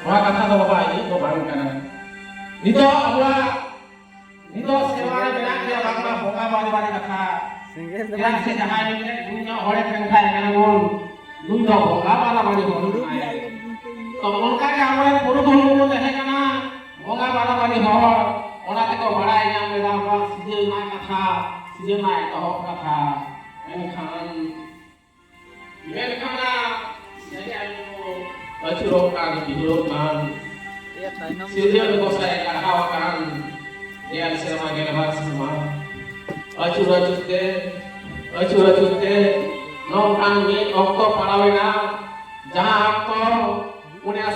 ᱱᱚᱣᱟ ᱠᱟᱛᱷᱟ ᱫᱚ ᱵᱟᱵᱟ ᱤᱧ ᱫᱚ ᱵᱟᱝ ᱠᱟᱱᱟ ᱱᱤᱛᱚᱜ ᱟᱵᱚᱣᱟᱜ ᱱᱤᱛᱚᱜ ᱥᱮᱨᱣᱟ ᱨᱮ ᱢᱮᱱᱟᱜ ᱜᱮᱭᱟ ᱵᱟᱝᱢᱟ ᱵᱚᱸᱜᱟ ᱵᱟᱨᱮ ᱠᱟᱛᱷᱟ ᱪᱮᱫᱟᱜ ᱥᱮ ᱡᱟᱦᱟᱸᱭ ᱢᱤᱫᱴᱮᱱ ᱜᱩᱨᱩ ᱧᱚᱜ ᱦᱚᱲᱮ ᱛᱟᱦᱮᱱ ᱠᱷᱟᱡ ᱢᱮᱱᱟ ᱵᱚᱱ ᱱᱩᱭ ᱫᱚ ᱵᱚᱸᱜᱟ ᱵᱟᱨᱮ ᱦᱚᱲ ᱠᱟᱱᱟᱭ ᱛᱚ ᱚᱱᱠᱟ ᱜᱮ ᱟᱵᱚᱨᱮᱱ ᱯᱩᱨᱩᱫᱷᱩᱞ ᱠᱚ ᱛᱟᱦᱮᱸ ᱠᱟᱱᱟ ᱵᱚᱸᱜᱟ ᱵᱟᱨᱮ ᱦᱚᱲ ᱚᱱᱟ ᱛᱮᱠᱚ ᱵᱟᱲᱟᱭ ᱧᱟᱢ ᱞᱮᱫᱟ ᱟᱵᱚᱣᱟᱜ ᱥᱤᱨᱡᱟᱹᱣ ᱨᱮᱱᱟᱜ ᱠᱟᱛᱷᱟ ᱥᱤᱨᱡᱟᱹᱣ ᱨᱮᱱᱟᱜ ᱮᱛᱚᱦᱚᱵ ᱠᱟᱛᱷᱟ ᱢᱮᱱᱠᱷᱟᱱ acuroh kan dihirup kan sirjal gosa kahau kan dia selama gelap semua acur te nong kan mi okto parawena jaha okto punya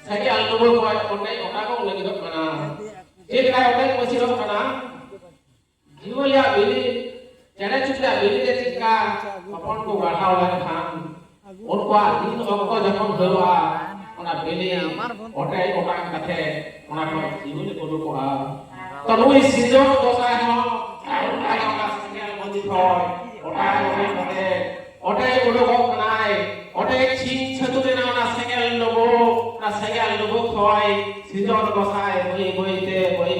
segel nubul koi onai okako lagi dok mana jadi kayak onai masih dok mana jiwa bili jadi juga bili dia jika apapun ko bahau lagi kan उनका दिन अक्को जखन हरुआ ओना बेले ओटाई ओटान कथे ओना को जीवन कोदो को आ तो नुई सिजन दोसा हो ओटाई ओना सिंगल बंदी खय ओटाई ओटाई कथे ओटाई ओडो को कनाय ओटाई छिन छतुरे ना ओना सिंगल लोगो खय सिजन दोसाय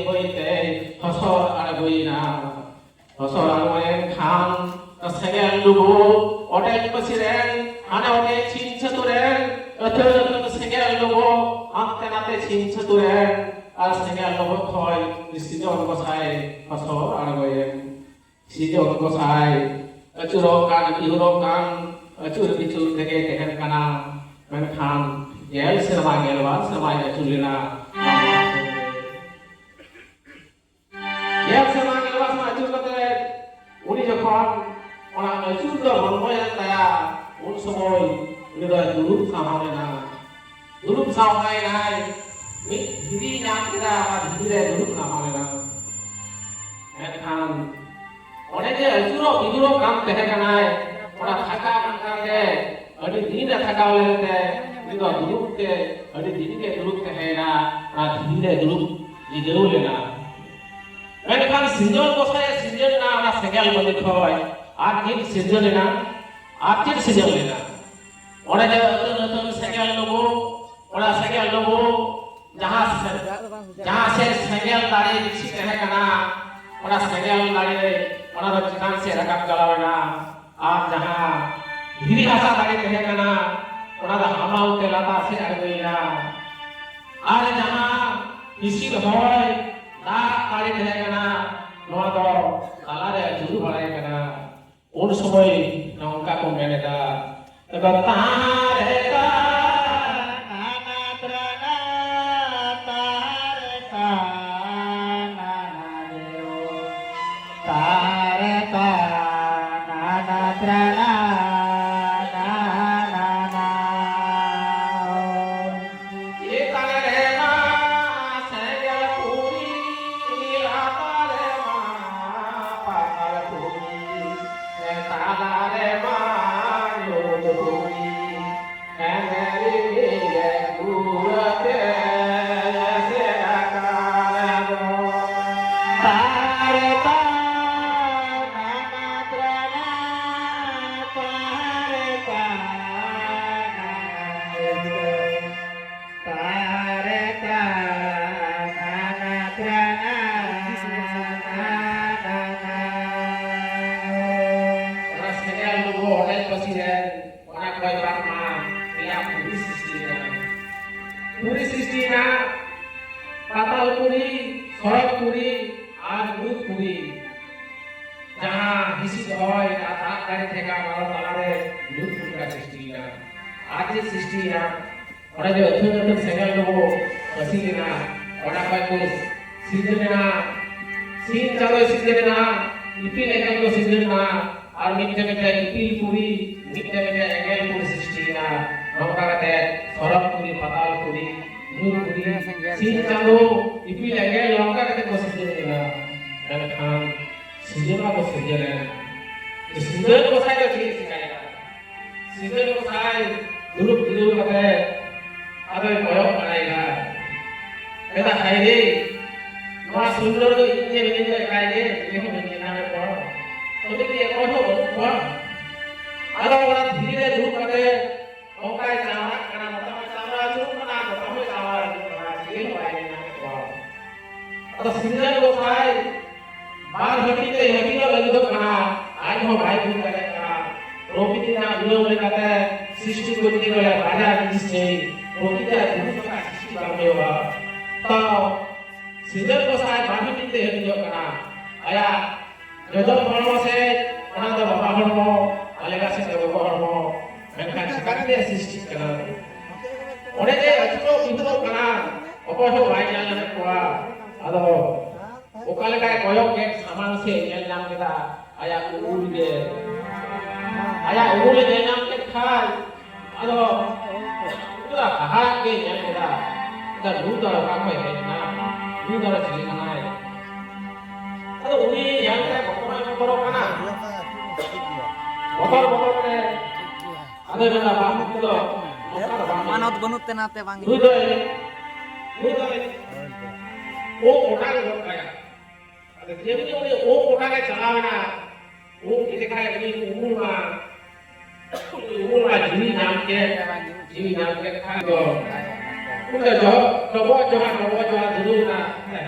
बइते हसर आर बइना हसर आर बइन खान तो single logo ओटाई पसिरेन ana oke cinta turen atau segala logo angkat nate cinta turen al segala logo koi disijon kosai pasor aragoye sijon kosai acurokan iurokan acur bicur dege tehen kana menkhan gel serma gelwan serma aculina gel serma gelwan serma acur kate uni jokon ona acur do hormoy taya उन समय उनका दुरुप सामने ना दुरुप सामने ना हिंदी नाम किदा हिंदी दुरुप सामने ना एखान ओने जे अजुरो बिजुरो काम तहे कना है ओना थाका कंका के अडी दिन थाका लेते उनका दुरुप के अडी दिन के दुरुप तहे ना आ धीरे दुरुप लिजो लेना एखान सिंजन कोसाय सिंजन ना ओना सेगल बने खय आ किन सिंजन ना आखिर से जल लेना और जब नतन सेगल लोगो जहाँ से सेगल दाढ़ी विकसित रहे कना और सेगल दाढ़ी और चिकान से रकब चलावेना आप जहाँ धीरे आशा दाढ़ी रहे कना और हमा उते लाता से अड़वेना और जहाँ किसी होय दा दाढ़ी रहे कना नोआ दो तालारे जुरू बड़ाई कना उन समय नौका को मैंने कहा तब तारे का नाना त्रना तारे का नाना देव तारे का नाना त्रना नाना ये तारे ना सेगल पूरी तारे मां पागल पूरी तारे मायो दुई एमेरी ये गुरते से आकार तारे का नाना त्रना तारे का तारे का नाना त्रना पूरी सृष्टि ना पाताल पूरी स्वर्ग पूरी आज भूत पूरी जहाँ हिसित होय आधार करे थे का मारो तालारे भूत पूरी का सृष्टि ना आज ये सृष्टि ना और जो अथुन सेगल लोगो बसी ना और कोई सिद्धि ना सीन चालो सिद्धि ना इपिल एकल को सिद्धि ना और मिट्टे में इपिल पूरी मिट्टे में एगेल पूरी सृष्टि ना नौका कहते स्वर्ग पूरी पाताल पूरी नूर पूरी सीन चालो इपिल एगेल नौका कहते को सिद्धि ना एनखान सिद्धि को सिद्धि ना सिद्धि को साइड ठीक सिखाएगा सिद्धि को साइड दुरुप कहते अबे प्रयोग बनाएगा कहता है रे नवा सुंदर को इतने मिलने खाएंगे देखो मिलने ना में पढ़ो तो देखिए पढ़ो पढ़ो आधा वाला धीरे धूप करते ओकाय चावरा करना मतलब चावरा ᱟᱫᱚ ᱥᱤᱨᱡᱚᱱ ᱜᱚᱸᱥᱟᱭ ᱵᱟᱨ ᱦᱟᱹᱴᱤᱧ ᱛᱮ ᱦᱟᱹᱴᱤᱧᱚᱜ ᱞᱟᱹᱜᱤᱫᱚᱜ ᱠᱟᱱᱟ ᱟᱡ ᱦᱚᱸ ᱵᱟᱭ ᱵᱩᱡᱽ ᱫᱟᱲᱮᱭᱟᱜ ᱠᱟᱱᱟ ᱯᱨᱚᱠৃতিᱨᱮᱱᱟᱜ ᱩᱭᱦᱟᱹᱨ ᱞᱮᱠᱟᱛᱮ ᱥৃষ্টি করতে গেলে বাজার জিনিস নেই প্রকৃতির দুর্যোগটা সৃষ্টি করা হয়েছে তো সৃজন গোসাই ᱵᱟᱨ ᱦᱟᱹᱴᱤᱧ ᱛᱮ ᱦᱟᱹᱴᱤᱧᱚᱜ ᱠᱟᱱᱟ ᱟᱭᱟᱜ ᱡᱚᱡᱚᱢ ᱦᱚᱲᱢᱚ ᱥᱮ ᱚᱱᱟ ᱫᱚ ᱵᱟᱵᱟ ᱦᱚᱲᱢᱚ ᱟᱞᱮᱜᱟ ᱥᱮ ᱜᱚᱜᱚ ᱦᱚᱲᱢᱚ ᱢᱮᱱᱠᱷᱟᱱ ᱪᱤᱠᱟᱹᱛᱮ ᱥৃষ্টিᱜ ᱠᱟᱱᱟ ᱚᱸᱰᱮ ᱡᱮ ᱟᱹᱪᱩᱨᱚᱜ ᱵᱤᱦᱩᱨᱚᱜ ᱠᱟᱱᱟ ᱚᱠᱚᱭ ᱦᱚᱸ ᱵᱟᱭ ᱧᱮᱞ ᱧᱟᱢᱮᱫ ᱠᱚᱣᱟ ᱟᱫᱚ ᱚᱠᱟ ᱞᱮᱠᱟᱭ ᱠᱚᱭᱚᱜ ᱠᱮᱫ ᱥᱟᱢᱟᱝ ᱥᱮ ᱧᱮᱞ ᱧᱟᱢ ᱠᱮᱫᱟ ᱟᱭᱟᱜ ᱩᱞ ᱜᱮ ᱟᱭᱟᱜ ᱩᱞ ᱧᱮᱞ ᱧᱟᱢ ᱠᱮᱫ ᱠᱷᱟᱱ ᱟᱫᱚ ᱩᱱᱤ ᱦᱟᱦᱟᱲᱟᱜ ᱜᱮ ᱧᱮᱞ ᱠᱮᱫᱟ ᱟᱫᱚ ᱱᱩᱭ ᱫᱚ ᱚᱠᱟ ᱠᱷᱚᱡ ᱦᱮᱡ ᱮᱱᱟ ᱱᱩᱭ ᱫᱚ ᱪᱤᱞᱤ ᱠᱟᱱᱟᱭ ᱟᱫᱚ ᱩᱱᱤ ᱧᱮᱞ ᱠᱟᱛᱮ ᱵᱚᱛᱚᱨᱚᱜ ᱠᱟᱱᱟ ᱵᱚᱛᱚᱨ ᱛᱮ ᱟᱫᱚ ᱢᱮᱱᱫᱟ ᱵᱟᱝ ᱱᱩᱭ ᱫᱚ মানত বনুত তেনাতে বাং নুই ᱫᱚ ও ওটাকে গᱚᱫ ᱠᱟᱭᱟ ᱟᱫᱚ যেমনি উনি ও ওটাকে চালাবেনা ও কেটে খায় উনি উমুলমা জিনি নামকে খায় তো উনি জব জবা ধরুন না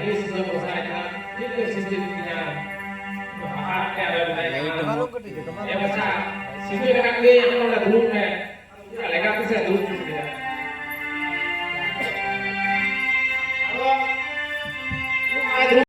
এই সিজন বসায় না ঠিক সিজন কিনা হাত কে আর এ বসা সিজন কাটলে আমরা ধরুন না লেখা আছে ধরুন